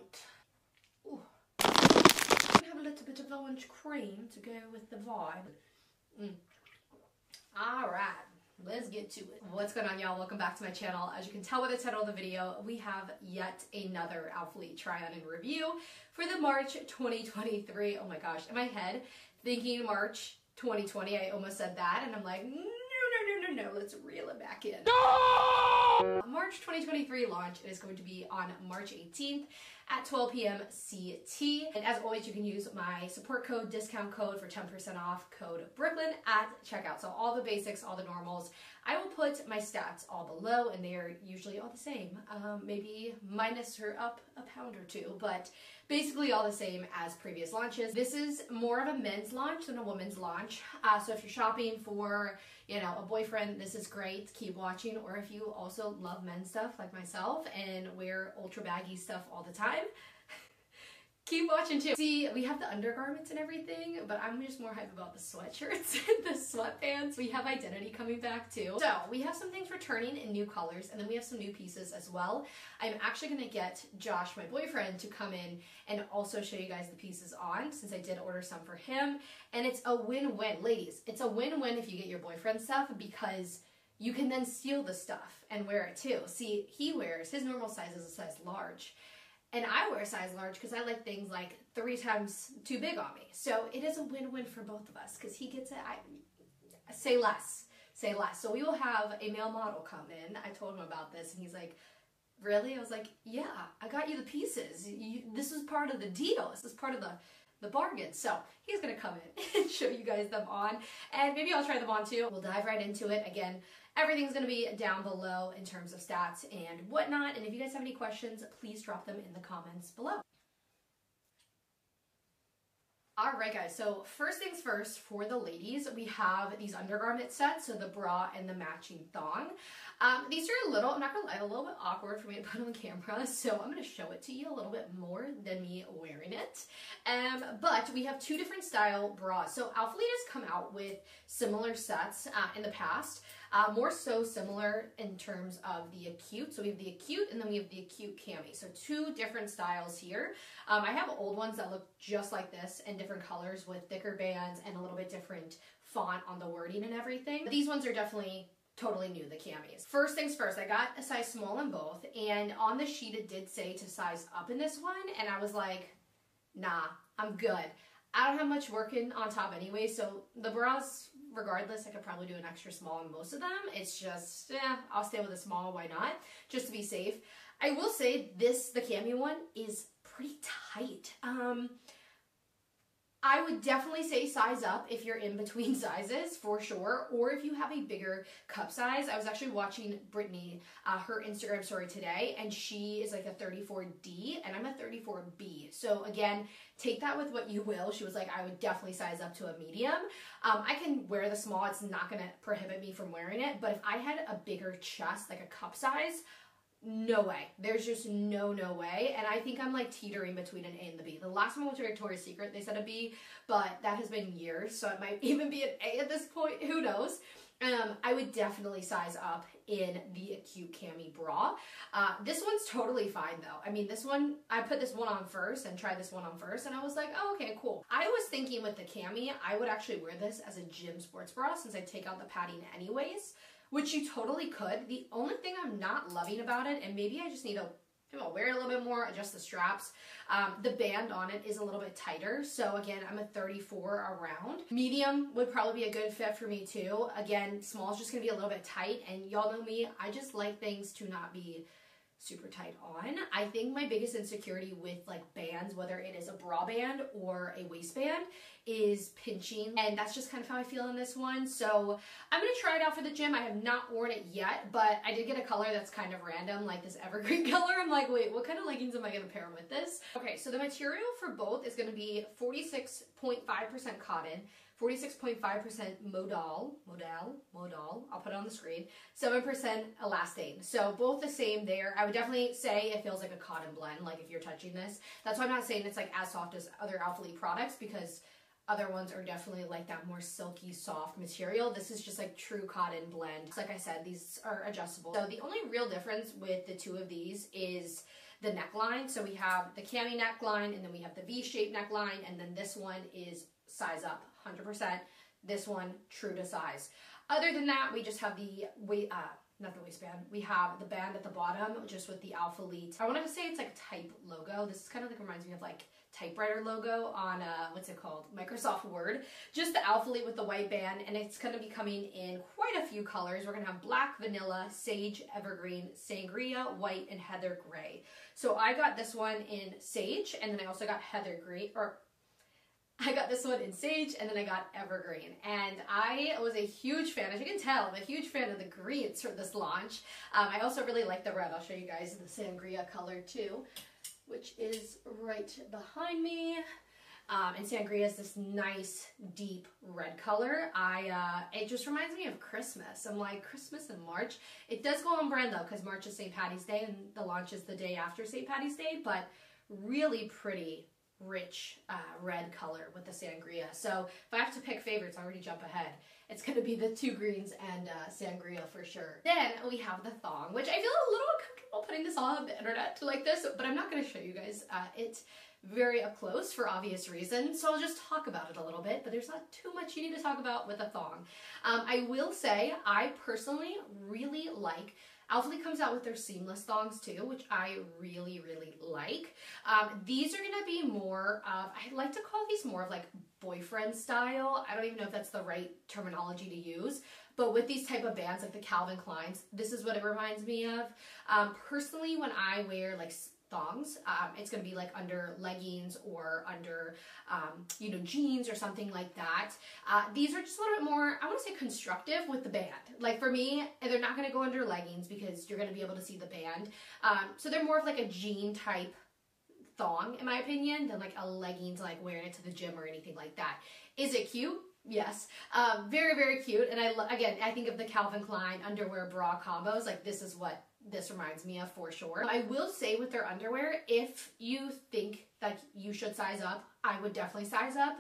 light. Ooh. We have a little bit of orange cream to go with the vibe. Alright, let's get to it. What's going on, y'all? Welcome back to my channel. As you can tell by the title of the video, we have yet another ALPHALETE try-on and review for the March 2023. Oh my gosh, in my head, thinking March 2020, I almost said that, and I'm like, no, let's reel it back in. No! March 2023 launch is going to be on March 18th at 12 p.m. CT. And as always, you can use my support code, discount code for 10% off, code Brooklyn at checkout. So all the basics, all the normals. I will put my stats all below, and they are usually all the same. Maybe minus or up a pound or two, but basically all the same as previous launches. This is more of a men's launch than a woman's launch. So if you're shopping for, a boyfriend, this is great. Keep watching. Or if you also love men's stuff like myself and wear ultra baggy stuff all the time, keep watching too. See, we have the undergarments and everything, but I'm just more hype about the sweatshirts and the sweatpants. We have Identity coming back too. So we have some things returning in new colors, and then we have some new pieces as well. I'm actually gonna get Josh, my boyfriend, to come in and also show you guys the pieces on, since I did order some for him. And it's a win-win. Ladies, it's a win-win if you get your boyfriend stuff, because you can then steal the stuff and wear it too. See, he wears, his normal size is a size large. And I wear a size large because I like things like 3 times too big on me. So it is a win-win for both of us, because he gets it. Say less. So we will have a male model come in. I told him about this, and he's like, really? I was like, yeah, I got you the pieces. This is part of the deal. This is part of the bargain. So he's going to come in and show you guys them on, and maybe I'll try them on too. We'll dive right into it. Again, everything's going to be down below in terms of stats and whatnot. And if you guys have any questions, please drop them in the comments below. Alright guys, so first things first, for the ladies, we have these undergarment sets, so the bra and the matching thong. These are a little, I'm not going to lie, a little bit awkward for me to put on camera, so I'm going to show it to you a little bit more than me wearing it. But we have 2 different style bras. So ALPHALETE has come out with similar sets in the past. More so similar in terms of the acute. So we have the acute, and then we have the acute cami. So 2 different styles here. I have old ones that look just like this in different colors with thicker bands and a little bit different font on the wording and everything. These ones are definitely totally new, the camis. First things first, I got a size small in both, and on the sheet it did say to size up in this one, and I was like, nah, I'm good. I don't have much working on top anyway, so the bras, regardless, I could probably do an extra small on most of them. It's just, I'll stay with a small, why not? Just to be safe. I will say the cami one is pretty tight. I would definitely say size up if you're in between sizes, for sure, or if you have a bigger cup size. I was actually watching Brittany, her Instagram story today, and she is like a 34D, and I'm a 34B. So again, take that with what you will. She was like, I would definitely size up to a medium. I can wear the small. It's not going to prohibit me from wearing it, but if I had a bigger chest, like a cup size, no way. There's just no way. And I think I'm like teetering between an A and the B. The last time I went to Victoria's Secret, they said a B, but that has been years, so it might even be an A at this point. Who knows? I would definitely size up in the acute cami bra. This one's totally fine though. I mean, this one, I put this one on first and tried this one on first, and I was like, oh, okay, cool. I was thinking with the cami, I would actually wear this as a gym sports bra, since I take out the padding anyways, which you totally could. The only thing I'm not loving about it, and maybe I just need to wear it a little bit more, adjust the straps. The band on it is a little bit tighter. So again, I'm a 34 around. Medium would probably be a good fit for me too. Again, small is just gonna be a little bit tight, and y'all know me, I just like things to not be super tight on. I think my biggest insecurity with like bands, whether it is a bra band or a waistband, is pinching, and that's just kind of how I feel in this one. So I'm gonna try it out for the gym. I have not worn it yet, but I did get a color that's kind of random, like this evergreen color. I'm like, wait, what kind of leggings am I gonna pair with this? Okay, so the material for both is gonna be 46.5% cotton, 46.5% modal, I'll put it on the screen, 7% elastane. So both the same there. I would definitely say it feels like a cotton blend, like if you're touching this. That's why I'm not saying it's like as soft as other ALPHALETE products, because other ones are definitely like that more silky, soft material. This is just like true cotton blend. Like I said, these are adjustable. So the only real difference with the 2 of these is the neckline. So we have the cami neckline, and then we have the V-shaped neckline, and then this one is size up 100%. This one true to size. Other than that, we just have the not the waistband. We have the band at the bottom, just with the ALPHALETE. I wanted to say it's like a type logo. This is kind of like reminds me of like typewriter logo on what's it called? Microsoft Word. Just the ALPHALETE with the white band, and it's going to be coming in quite a few colors. We're going to have black, vanilla, sage, evergreen, sangria, white, and heather gray. So I got this one in sage, and then I also got heather gray, or I got this one in sage, and then I got evergreen. And I was a huge fan, as you can tell, I'm a huge fan of the greens for this launch. I also really like the red. I'll show you guys the sangria color too, which is right behind me. And sangria is this nice, deep red color. It just reminds me of Christmas. I'm like, Christmas in March. It does go on brand though, because March is St. Patty's Day, and the launch is the day after St. Patty's Day, but really pretty, rich red color with the sangria. So if I have to pick favorites, I already jump ahead. It's going to be the two greens and sangria for sure. Then we have the thong, which I feel a little uncomfortable putting this on the internet like this, but I'm not going to show you guys it very up close for obvious reasons, so I'll just talk about it a little bit, but there's not too much you need to talk about with a thong. I will say I personally really like ALPHALETE comes out with their seamless thongs too, which I really, really like. These are going to be more of, I like to call these more of like boyfriend style. I don't even know if that's the right terminology to use, but with these type of bands like the Calvin Kleins, this is what it reminds me of. Personally, when I wear like thongs, it's going to be like under leggings or under, you know, jeans or something like that. These are just a little bit more, I want to say constructive with the band. Like for me, they're not going to go under leggings because you're going to be able to see the band. So they're more of like a jean type thong, in my opinion, than like a leggings, like wearing it to the gym or anything like that. Is it cute? Yes. Very, very cute. And again, I think of the Calvin Klein underwear bra combos, like this is what this reminds me of for sure. I will say with their underwear, if you think that you should size up, I would definitely size up.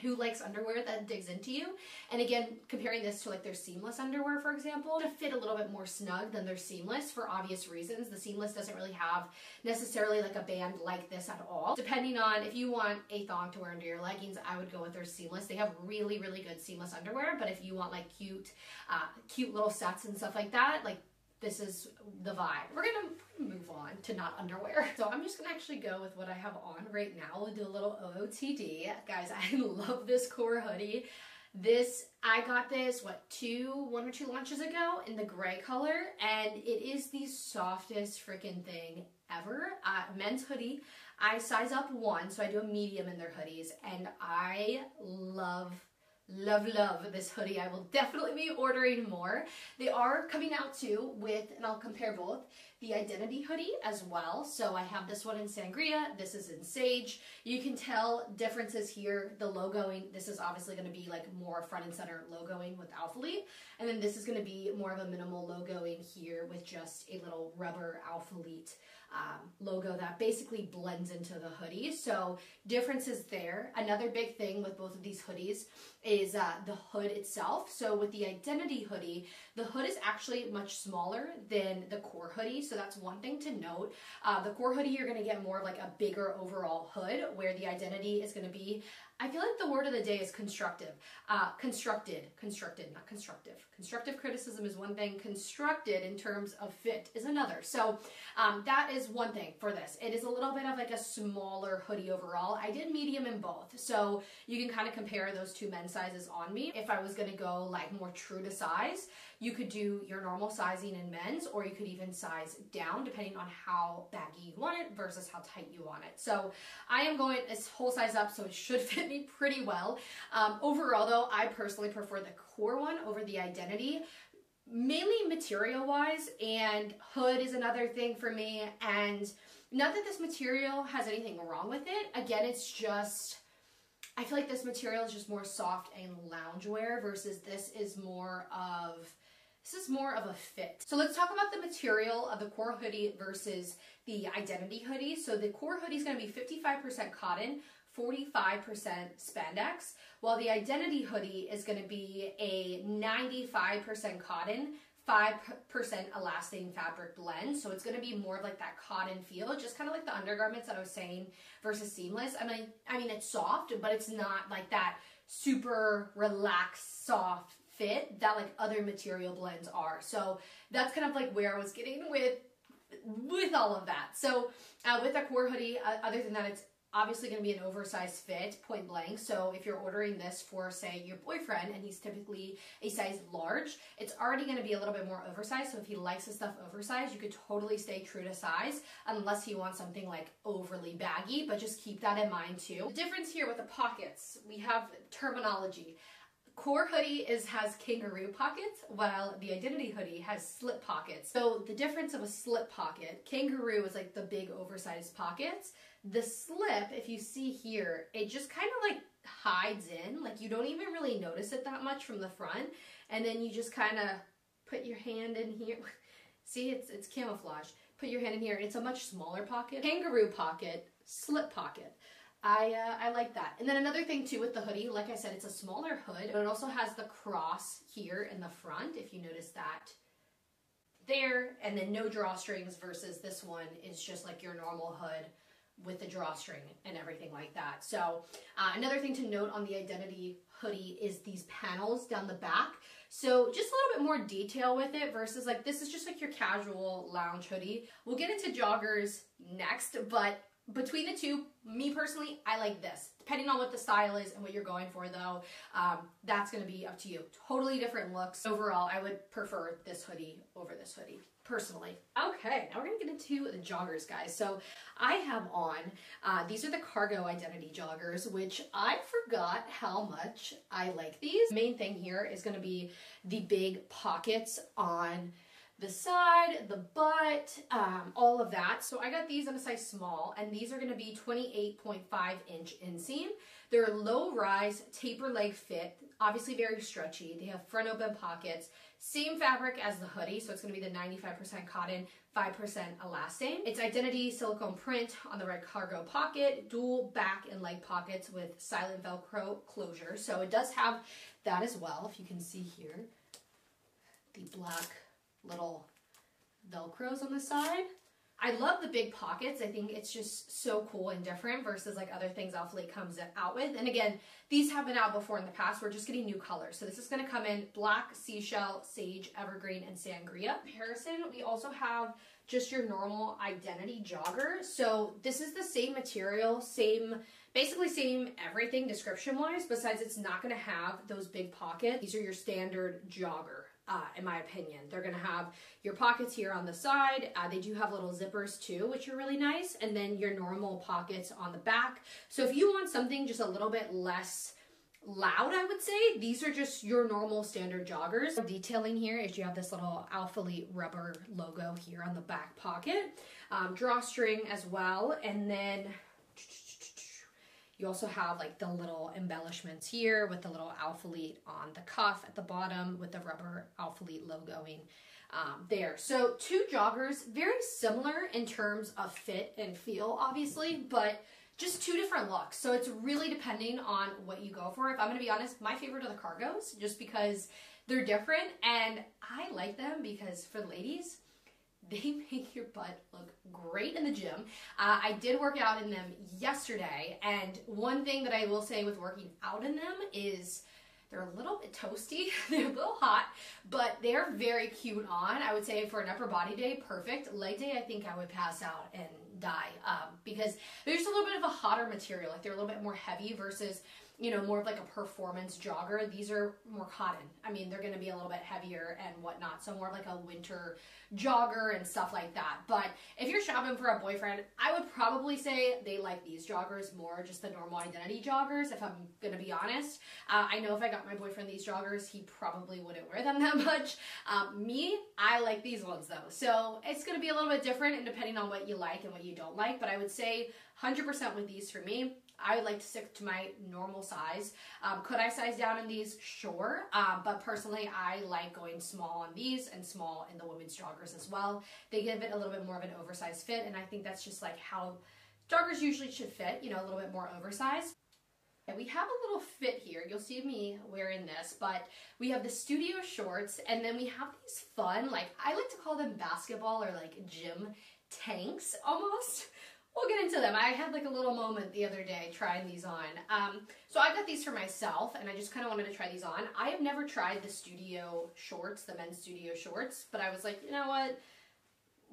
Who likes underwear that digs into you? And again, comparing this to like their seamless underwear, for example, to fit a little bit more snug than their seamless for obvious reasons. The seamless doesn't really have necessarily like a band like this at all. Depending on if you want a thong to wear under your leggings, I would go with their seamless. They have really, really good seamless underwear, but if you want like cute little sets and stuff like that, like this is the vibe. We're gonna move on to not underwear. So I'm just gonna actually go with what I have on right now. We'll do a little OOTD. Guys, I love this core hoodie. I got this, what, one or two launches ago in the gray color, and it is the softest freaking thing ever. Men's hoodie. I size up 1, so I do a medium in their hoodies, and I love this hoodie. I will definitely be ordering more. They are coming out too with, and I'll compare both, the Identity hoodie as well. So I have this one in sangria, this is in sage. You can tell differences here. The logoing, this is obviously going to be like more front and center logoing with ALPHALETE, and then this is going to be more of a minimal logoing here with just a little rubber ALPHALETE logo that basically blends into the hoodie. So differences there. Another big thing with both of these hoodies is the hood itself. So with the Identity hoodie, the hood is actually much smaller than the core hoodie. So that's one thing to note. The core hoodie, you're going to get more of like a bigger overall hood, where the Identity is going to be, I feel like the word of the day is constructive. Constructed, not constructive. Constructive criticism is one thing. Constructed in terms of fit is another. So that is one thing for this. It is a little bit of like a smaller hoodie overall. I did medium in both. So you can kind of compare those two men's sizes on me. If I was going to go like more true to size, you could do your normal sizing in men's, or you could even size down depending on how baggy you want it versus how tight you want it. So I am going this whole size up, so it should fit me pretty well. Overall though, I personally prefer the core one over the Identity, mainly material wise, and hood is another thing for me. And not that this material has anything wrong with it. Again, it's just, I feel like this material is just more soft and loungewear versus this is more of a fit. So let's talk about the material of the core hoodie versus the Identity hoodie. So the core hoodie is going to be 55% cotton, 45% spandex, while the Identity hoodie is going to be a 95% cotton, 5% elastane fabric blend, so it's going to be more of like that cotton feel, just kind of like the undergarments that I was saying versus seamless. I mean it's soft, but it's not like that super relaxed soft fit that like other material blends are. So that's kind of like where I was getting with all of that. So with a core hoodie, other than that, it's obviously going to be an oversized fit, point blank. So if you're ordering this for, say, your boyfriend, and he's typically a size large, it's already going to be a little bit more oversized. So if he likes his stuff oversized, you could totally stay true to size, unless he wants something like overly baggy, but just keep that in mind too. The difference here with the pockets, we have terminology. Core hoodie has kangaroo pockets, while the Identity hoodie has slip pockets. So the difference of a slip pocket, kangaroo is like the big oversized pockets. The slip, if you see here, it just kind of like hides in, like you don't even really notice it that much from the front, and then you just kind of put your hand in here. See, it's camouflage. Put your hand in here, and it's a much smaller pocket. Kangaroo pocket, slip pocket. I like that. And then another thing too with the hoodie, like I said, it's a smaller hood, but it also has the cross here in the front, if you notice that there, and then no drawstrings versus this one is just like your normal hood with the drawstring and everything like that. So another thing to note on the Identity hoodie is these panels down the back. So just a little bit more detail with it versus like this is just like your casual lounge hoodie. We'll get into joggers next, but between the two, me personally, I like this. Depending on what the style is and what you're going for though, that's gonna be up to you. Totally different looks. Overall, I would prefer this hoodie over this hoodie, personally. Okay, now we're gonna get into the joggers, guys. So I have on, these are the cargo Identity joggers, which I forgot how much I like these. The main thing here is gonna be the big pockets on the side, the butt, all of that. So I got these in a size small, and these are gonna be 28.5 inch inseam. They're a low rise, taper leg fit, obviously very stretchy. They have front open pockets, same fabric as the hoodie, so it's gonna be the 95% cotton, 5% elastane. It's Identity silicone print on the right cargo pocket, dual back and leg pockets with silent Velcro closure. So it does have that as well, if you can see here, the black little Velcros on the side. I love the big pockets. I think it's just so cool and different versus like other things ALPHALETE comes out with. And again, these have been out before in the past. We're just getting new colors. So this is going to come in black, seashell, sage, evergreen, and sangria. In comparison, we also have just your normal Identity jogger. So this is the same material, basically same everything description wise, besides it's not going to have those big pockets. These are your standard jogger. In my opinion, they're gonna have your pockets here on the side. They do have little zippers too, which are really nice, and then your normal pockets on the back. So if you want something just a little bit less loud, I would say these are just your normal standard joggers. Detailing here is you have this little ALPHALETE rubber logo here on the back pocket, drawstring as well, and then you also have like the little embellishments here with the little ALPHALETE on the cuff at the bottom with the rubber ALPHALETE logoing there. So two joggers, very similar in terms of fit and feel, obviously, but just two different looks. So it's really depending on what you go for. If I'm gonna be honest, my favorite are the cargos, just because they're different, and I like them because for the ladies, they make your butt look great in the gym. I did work out in them yesterday, and one thing that I will say with working out in them is they're a little bit toasty, they're a little hot, but they're very cute on. I would say for an upper body day, perfect. Leg day, I think I would pass out and die because they're just a little bit of a hotter material, like they're a little bit more heavy versus, you know, more of like a performance jogger. These are more cotton. I mean, they're going to be a little bit heavier and whatnot. So more of like a winter jogger and stuff like that. But if you're shopping for a boyfriend, I would probably say they like these joggers more, just the normal Identity joggers, if I'm going to be honest. I know if I got my boyfriend these joggers, he probably wouldn't wear them that much. Me, I like these ones though. So it's going to be a little bit different and depending on what you like and what you don't like. But I would say 100% with these for me. I would like to stick to my normal size. Could I size down in these? Sure. But personally, I like going small on these and small in the women's joggers as well. They give it a little bit more of an oversized fit, and I think that's just like how joggers usually should fit, you know, a little bit more oversized. We have a little fit here. You'll see me wearing this, but we have the studio shorts, and then we have these fun, like, I like to call them basketball or like gym tanks almost. We'll get into them. I had like a little moment the other day trying these on. So I got these for myself, and I just kind of wanted to try these on. I have never tried the studio shorts, the men's studio shorts, but I was like, you know what?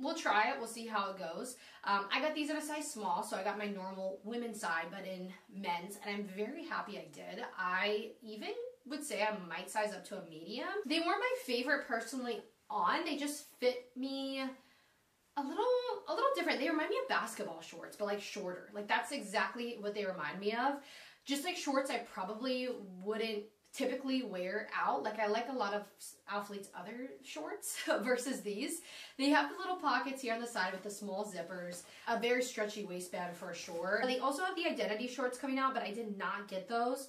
We'll try it. We'll see how it goes. I got these in a size small, so I got my normal women's side, but in men's, and I'm very happy I did. I even would say I might size up to a medium. They weren't my favorite personally on. They just fit me a little different. They remind me of basketball shorts, but like shorter. Like that's exactly what they remind me of. Just like shorts I probably wouldn't typically wear out. Like I like a lot of ALPHALETE's other shorts versus these. They have the little pockets here on the side with the small zippers, a very stretchy waistband for sure. They also have the identity shorts coming out, but I did not get those.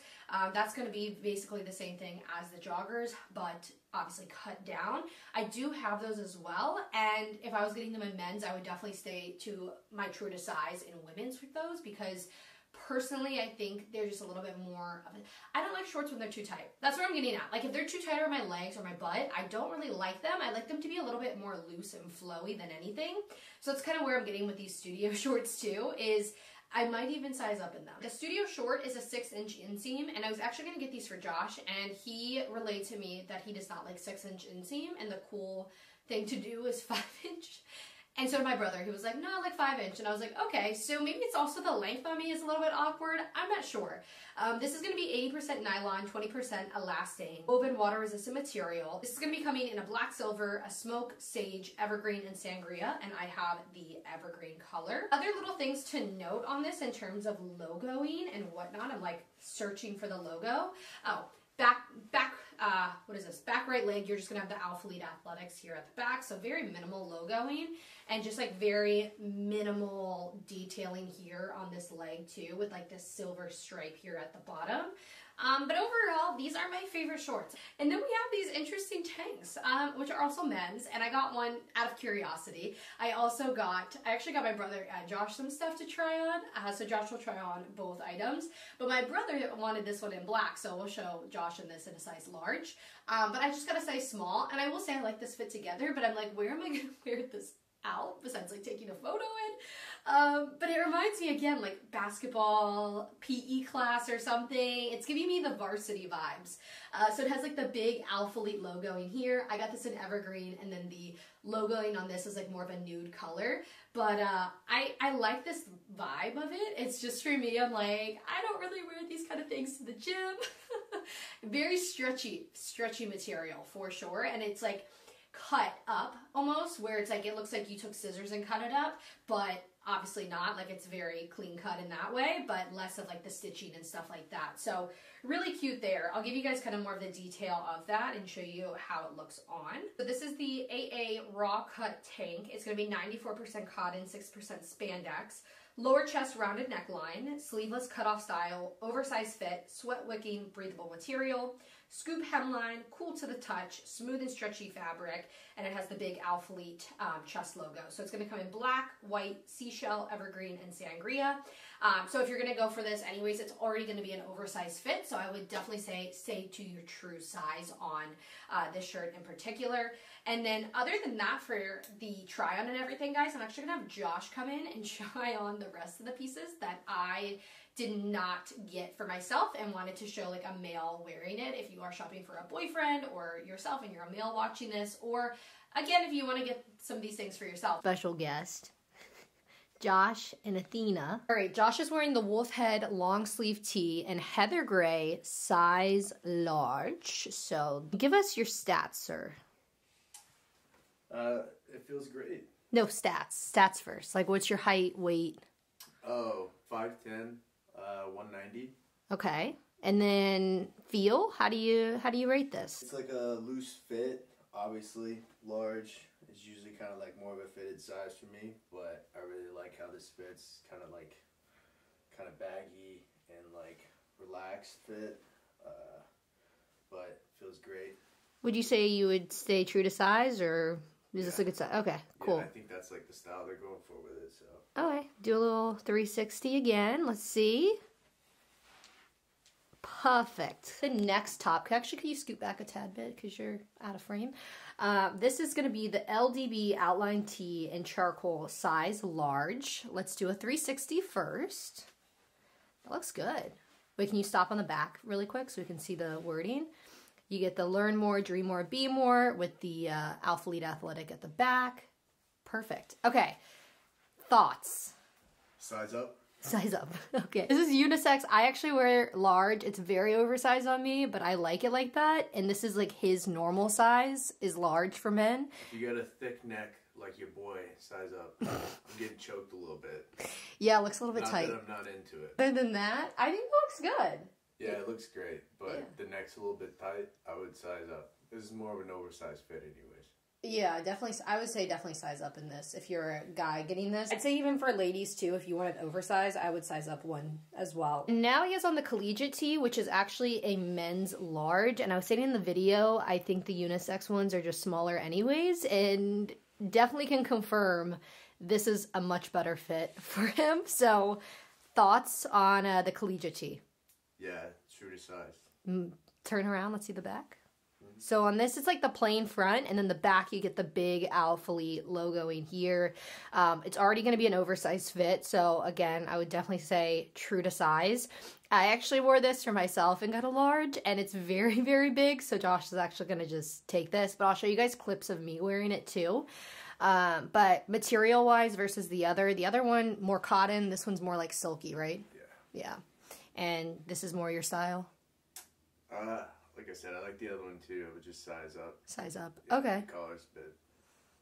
That's going to be basically the same thing as the joggers, but obviously cut down. I do have those as well, and if I was getting them in men's, I would definitely stay to my true to size in women's with those, because personally, I think they're just a little bit more of it. I don't like shorts when they're too tight. That's what I'm getting at. Like if they're too tight on my legs or my butt, I don't really like them. I like them to be a little bit more loose and flowy than anything. So that's kind of where I'm getting with these studio shorts too, is I might even size up in them. The studio short is a 6-inch inseam, and I was actually going to get these for Josh, and he relayed to me that he does not like 6-inch inseam, and the cool thing to do is 5-inch. And so did my brother. He was like, no, I like 5-inch. And I was like, okay, so maybe it's also the length on me is a little bit awkward. I'm not sure. This is going to be 80% nylon, 20% elastane, woven water-resistant material. This is going to be coming in a black, silver, a smoke, sage, evergreen, and sangria. And I have the evergreen color. Other little things to note on this in terms of logoing and whatnot. I'm like searching for the logo. Oh, what is this? Back right leg, you're just gonna have the ALPHALETE Athletics here at the back. So very minimal logoing and just like very minimal detailing here on this leg too, with like this silver stripe here at the bottom. But overall, these are my favorite shorts. And then we have these interesting tanks, which are also men's, and I got one out of curiosity. I actually got my brother Josh some stuff to try on, so Josh will try on both items. But my brother wanted this one in black, so we'll show Josh in this in a size large. But I just got a size small, and I will say I like this fit together, but I'm like, where am I going to wear this out besides like taking a photo in? But it reminds me again like basketball, PE class or something. It's giving me the varsity vibes. So it has like the big ALPHALETE logo in here. I got this in evergreen, and then the logoing on this is like more of a nude color. But I like this vibe of it. It's just for me, I'm like, I don't really wear these kind of things to the gym. Very stretchy material for sure. And it's like cut up almost, where it's like it looks like you took scissors and cut it up, but obviously not. Like it's very clean cut in that way, but less of like the stitching and stuff like that. So really cute there. I'll give you guys kind of more of the detail of that and show you how it looks on. So this is the AA raw cut tank. It's going to be 94% cotton, 6% spandex. Lower chest rounded neckline, sleeveless cutoff style, oversized fit, sweat wicking, breathable material, scoop hemline, cool to the touch, smooth and stretchy fabric, and it has the big ALPHALETE chest logo. So it's going to come in black, white, seashell, evergreen, and sangria. So if you're going to go for this anyways, it's already going to be an oversized fit, so I would definitely say stay to your true size on this shirt in particular. And then other than that, for the try on and everything, guys, I'm actually going to have Josh come in and try on the rest of the pieces that I did not get for myself and wanted to show like a male wearing it. If you are shopping for a boyfriend or yourself and you're a male watching this, or again, if you want to get some of these things for yourself. Special guest, Josh and Athena. All right, Josh is wearing the wolf head long sleeve tee in heather gray, size large. So give us your stats, sir. It feels great. No, stats. Stats first. Like, what's your height, weight? Oh, 5'10", 190. Okay. And then feel? How do you rate this? It's like a loose fit. Obviously, large is usually kind of like more of a fitted size for me, but I really like how this fits. Kind of baggy and like relaxed fit, but feels great. Would you say you would stay true to size, or is this a good size? Okay, cool. Yeah, I think that's like the style they're going for with it. So. Okay, do a little 360 again. Let's see. Perfect. The next top, actually, can you scoot back a tad bit because you're out of frame? This is going to be the LDB Outline Tee in charcoal, size large. Let's do a 360 first. That looks good. Wait, can you stop on the back really quick so we can see the wording? You get the Learn More, Dream More, Be More with the ALPHALETE Athletic at the back. Perfect. Okay. Thoughts? Size up. Size up. Okay. This is unisex. I actually wear large. It's very oversized on me, but I like it like that. And this is like his normal size is large for men. If you got a thick neck like your boy, size up. I'm getting choked a little bit. Yeah, it looks a little bit tight. Not that I'm not into it. Other than that, I think it looks good. Yeah, it looks great, but the neck's a little bit tight. I would size up. This is more of an oversized fit anyways. Yeah, definitely. I would say definitely size up in this if you're a guy getting this. I'd say even for ladies too, if you want it oversized, I would size up one as well. Now he has on the collegiate tee, which is actually a men's large. And I was saying in the video, I think the unisex ones are just smaller anyways. And definitely can confirm this is a much better fit for him. So thoughts on the collegiate tee? Yeah, true to size. Turn around, let's see the back. So on this, it's like the plain front, and then the back, you get the big ALPHALETE logo in here. It's already going to be an oversized fit, so again, I would definitely say true to size. I actually wore this for myself and got a large, and it's very, very big, so Josh is actually going to just take this, but I'll show you guys clips of me wearing it too. But material-wise versus the other one, more cotton, this one's more like silky, right? Yeah. Yeah. And this is more your style? Like I said, I like the other one too. I would just size up. Size up. Yeah, okay. The collar's a bit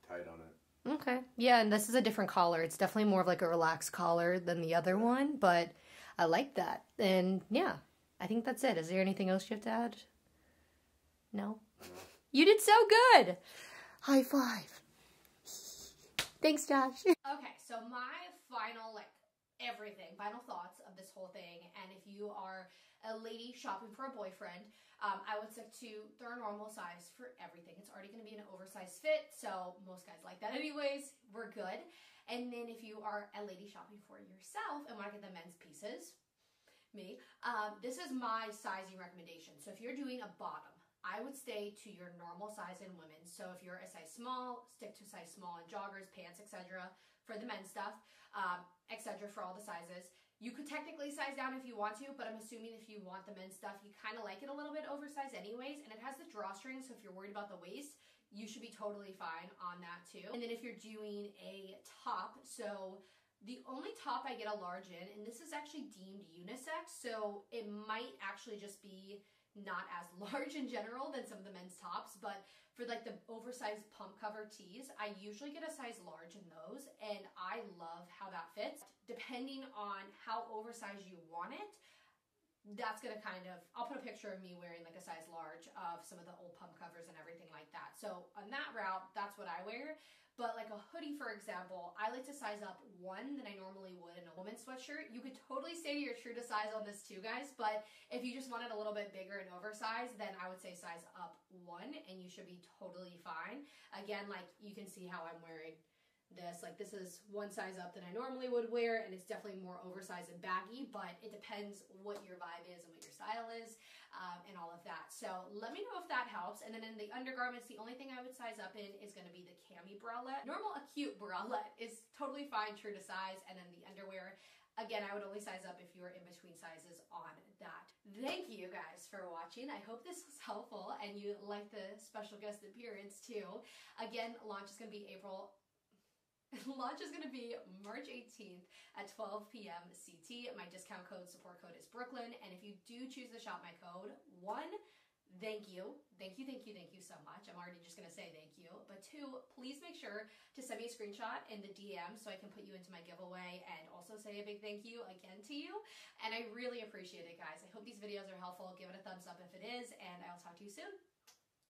tight on it. Okay. Yeah, and this is a different collar. It's definitely more of like a relaxed collar than the other one, but I like that. And yeah, I think that's it. Is there anything else you have to add? No? You did so good! High five. Thanks, Josh. Okay, so my final, final thoughts of this whole thing, and if you are a lady shopping for a boyfriend, I would stick to their normal size for everything. It's already going to be an oversized fit, so most guys like that anyways. We're good. And then if you are a lady shopping for yourself and want to get the men's pieces, this is my sizing recommendation. So if you're doing a bottom, I would stay to your normal size in women. So if you're a size small, stick to size small in joggers, pants, etc. for the men's stuff, etc. for all the sizes. You could technically size down if you want to, but I'm assuming if you want the men's stuff, you kind of like it a little bit oversized anyways, and it has the drawstring, so if you're worried about the waist, you should be totally fine on that too. And then if you're doing a top, so the only top I get a large in, and this is actually deemed unisex, so it might actually just be not as large in general than some of the men's tops, but for like the oversized pump cover tees, I usually get a size large in those, and I love how that fits. Depending on how oversized you want it, that's gonna I'll put a picture of me wearing like a size large of some of the old pump covers and everything like that. So on that route, that's what I wear. But like a hoodie, for example, I like to size up one than I normally would in a woman's sweatshirt. You could totally stay to your true to size on this too, guys. But if you just want it a little bit bigger and oversized, then I would say size up one and you should be totally fine. Again, like you can see how I'm wearing this. Like this is one size up than I normally would wear, and it's definitely more oversized and baggy, but it depends what your vibe is and what your style is, and all of that. So let me know if that helps. And then in the undergarments, the only thing I would size up in is going to be the cami bralette. Normal acute bralette is totally fine, true to size, and then the underwear, again, I would only size up if you were in between sizes on that. Thank you guys for watching. I hope this was helpful and you like the special guest appearance too. Again, launch is going to be Launch is going to be March 18th at 12 p.m. CT. My discount code, support code is Brooklyn. And if you do choose to shop my code, 1, thank you. Thank you so much. I'm already just going to say thank you. But 2, please make sure to send me a screenshot in the DM so I can put you into my giveaway and also say a big thank you again to you. And I really appreciate it, guys. I hope these videos are helpful. Give it a thumbs up if it is, and I'll talk to you soon.